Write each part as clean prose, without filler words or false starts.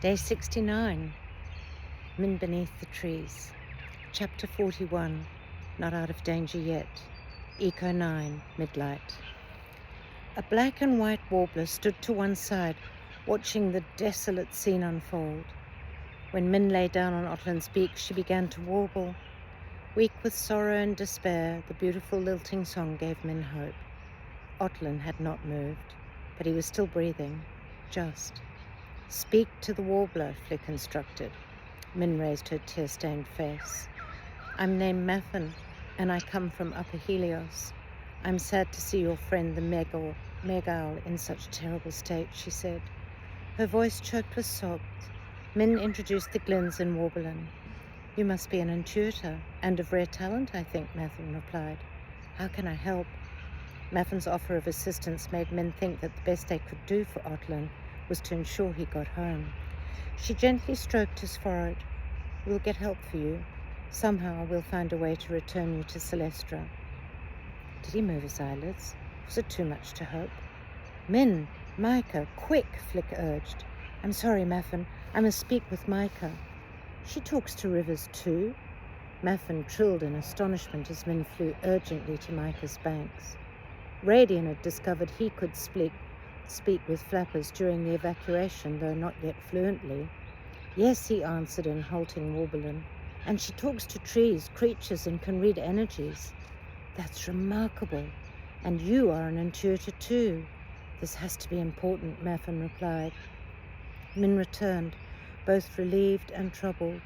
Day 69, Min Beneath the Trees. Chapter 41, Not Out of Danger Yet. Eco 9, Midlight. A black and white warbler stood to one side, watching the desolate scene unfold. When Min lay down on Otlin's beak, she began to warble. Weak with sorrow and despair, the beautiful lilting song gave Min hope. Otlin had not moved, but he was still breathing, just. Speak to the warbler, Flick instructed. Min raised her tear-stained face. I'm named Maffin, and I come from Upper Helios. I'm sad to see your friend the Megal in such a terrible state, she said. Her voice choked with sobs. Min introduced the Glins in Warbling. You must be an intuitor, and of rare talent, I think, Maffin replied. How can I help? Maffin's offer of assistance made Min think that the best they could do for Otlin was to ensure he got home. She gently stroked his forehead. We'll get help for you. Somehow we'll find a way to return you to Celestra. Did he move his eyelids? Was it too much to hope? Min, Micah, quick, Flick urged. I'm sorry, Maffin. I must speak with Micah. She talks to rivers too. Maffin trilled in astonishment as Min flew urgently to Micah's banks. Radian had discovered he could speak with flappers during the evacuation, though not yet fluently. Yes, he answered in halting warbling, and she talks to trees, creatures, and can read energies. That's remarkable, and you are an intuitor too. This has to be important, Maffin replied. Min returned, both relieved and troubled.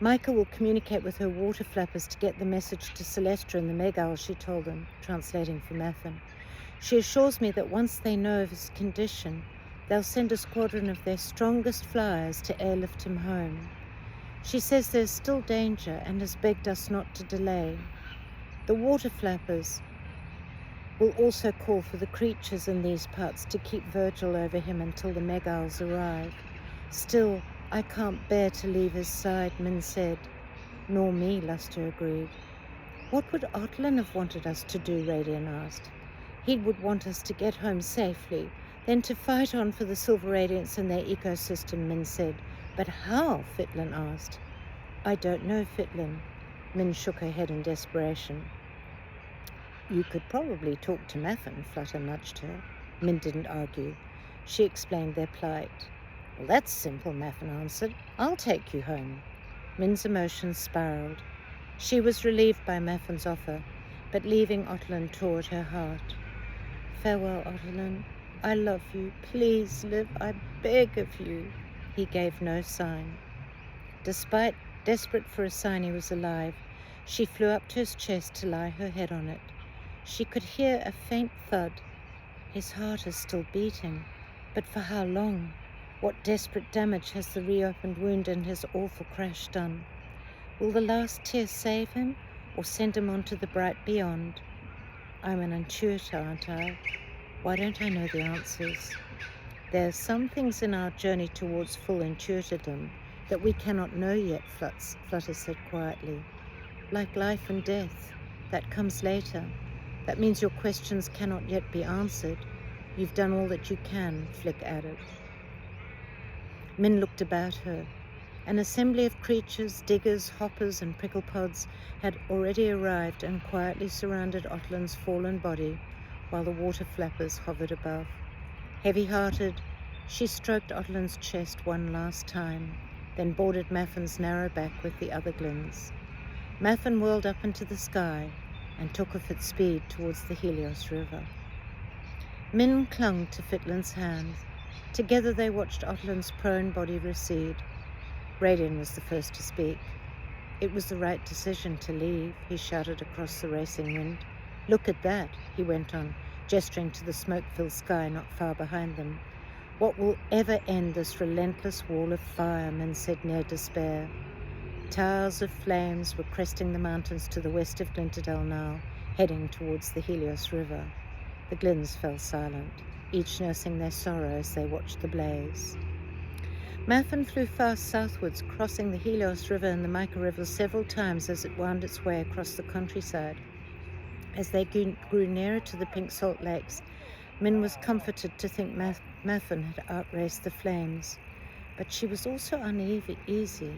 Micah will communicate with her water flappers to get the message to Celestra and the Megal, she told them, translating for Maffin. She assures me that once they know of his condition, they'll send a squadron of their strongest flyers to airlift him home. She says there's still danger and has begged us not to delay. The water flappers will also call for the creatures in these parts to keep Virgil over him until the Megals arrive. Still, I can't bear to leave his side, Min said. Nor me, Luster agreed. What would Otlin have wanted us to do, Radian asked. He would want us to get home safely, then to fight on for the Silver Radiance and their ecosystem, Min said. But how? Fitlin asked. I don't know, Fitlin. Min shook her head in desperation. You could probably talk to Maffin, Flutter nudged her. Min didn't argue. She explained their plight. Well, that's simple, Maffin answered. I'll take you home. Min's emotions spiraled. She was relieved by Maffin's offer, but leaving Otlin tore at her heart. Farewell, Otlin. I love you. Please live, I beg of you. He gave no sign. Despite desperate for a sign he was alive, she flew up to his chest to lie her head on it. She could hear a faint thud. His heart is still beating, but for how long? What desperate damage has the reopened wound and his awful crash done? Will the last tear save him, or send him on to the bright beyond? I'm an intuitor, aren't I? Why don't I know the answers? There are some things in our journey towards full intuitordom that we cannot know yet, Flutter said quietly. Like life and death, that comes later. That means your questions cannot yet be answered. You've done all that you can, Flick added. Min looked about her. An assembly of creatures, diggers, hoppers, and pricklepods had already arrived and quietly surrounded Otlin's fallen body while the water flappers hovered above. Heavy-hearted, she stroked Otlin's chest one last time, then boarded Maffin's narrow back with the other Glins. Maffin whirled up into the sky and took off at speed towards the Helios River. Min clung to Fitlin's hand. Together they watched Otlin's prone body recede. Radian was the first to speak. It was the right decision to leave, he shouted across the racing wind. Look at that, he went on, gesturing to the smoke-filled sky not far behind them. What will ever end this relentless wall of fire, Min said near despair. Towers of flames were cresting the mountains to the west of Glinterdale now, heading towards the Helios River. The Glins fell silent, each nursing their sorrow as they watched the blaze. Maffin flew fast southwards, crossing the Helios River and the Mica River several times as it wound its way across the countryside. As they grew nearer to the Pink Salt Lakes, Min was comforted to think Maffin had outraced the flames. but she was also uneasy.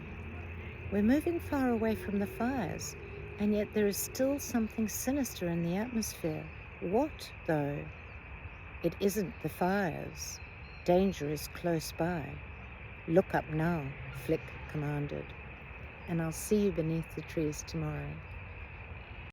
We're moving far away from the fires, and yet there is still something sinister in the atmosphere. What, though? It isn't the fires. Danger is close by. Look up now, Flick commanded, and I'll see you beneath the trees tomorrow.